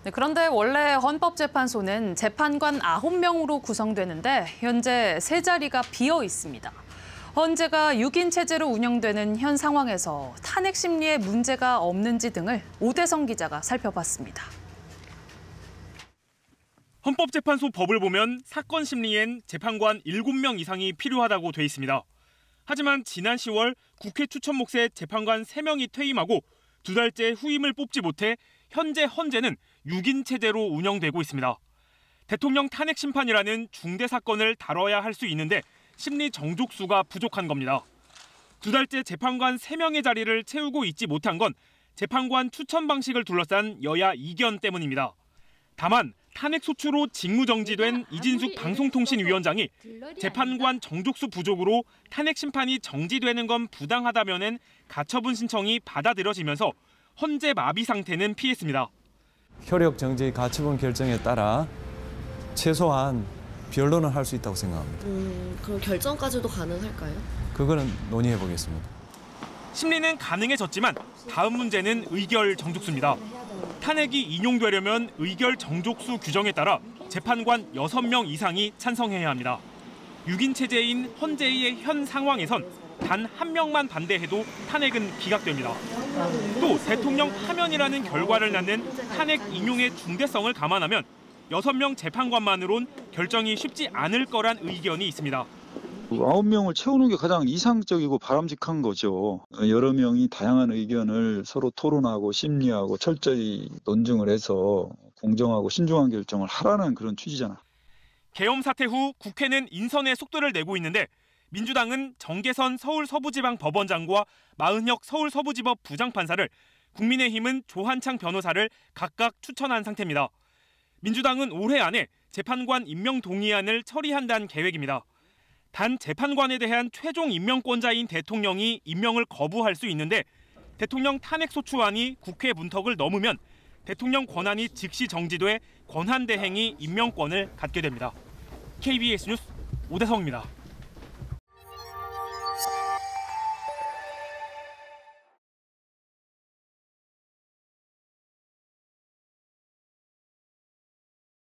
네, 그런데 원래 헌법재판소는 재판관 9명으로 구성되는데 현재 3자리가 비어 있습니다. 헌재가 6인 체제로 운영되는 현 상황에서 탄핵 심리에 문제가 없는지 등을 오대성 기자가 살펴봤습니다. 헌법재판소 법을 보면 사건 심리엔 재판관 7명 이상이 필요하다고 돼 있습니다. 하지만 지난 10월 국회 추천 몫에 재판관 3명이 퇴임하고 2달째 후임을 뽑지 못해 현재 헌재는 6인 체제로 운영되고 있습니다. 대통령 탄핵 심판이라는 중대 사건을 다뤄야 할 수 있는데 심리 정족수가 부족한 겁니다. 2달째 재판관 3명의 자리를 채우고 있지 못한 건 재판관 추천 방식을 둘러싼 여야 이견 때문입니다. 다만 탄핵 소추로 직무정지된 이진숙 방송통신위원장이 재판관 정족수 부족으로 탄핵 심판이 정지되는 건 부당하다면은 가처분 신청이 받아들여지면서 헌재 마비 상태는 피했습니다. 효력 정지 가처분 결정에 따라 최소한 변론을 할 수 있다고 생각합니다. 그럼 결정까지도 가능할까요? 그거는 논의해 보겠습니다. 심리는 가능해졌지만 다음 문제는 의결 정족수입니다. 탄핵이 인용되려면 의결 정족수 규정에 따라 재판관 6명 이상이 찬성해야 합니다. 6인 체제인 헌재의 현 상황에선 단 1명만 반대해도 탄핵은 기각됩니다. 또 대통령 파면이라는 결과를 낳는 탄핵 인용의 중대성을 감안하면 6명 재판관만으론 결정이 쉽지 않을 거란 의견이 있습니다. 9명을 채우는 게 가장 이상적이고 바람직한 거죠. 여러 명이 다양한 의견을 서로 토론하고 심리하고 철저히 논증을 해서 공정하고 신중한 결정을 하라는 그런 취지잖아. 계엄 사태 후 국회는 인선에 속도를 내고 있는데 민주당은 정계선 서울서부지방법원장과 마은혁 서울서부지법 부장판사를, 국민의힘은 조한창 변호사를 각각 추천한 상태입니다. 민주당은 올해 안에 재판관 임명 동의안을 처리한다는 계획입니다. 단 재판관에 대한 최종 임명권자인 대통령이 임명을 거부할 수 있는데 대통령 탄핵 소추안이 국회 문턱을 넘으면 대통령 권한이 즉시 정지돼 권한대행이 임명권을 갖게 됩니다. KBS 뉴스 오대성입니다.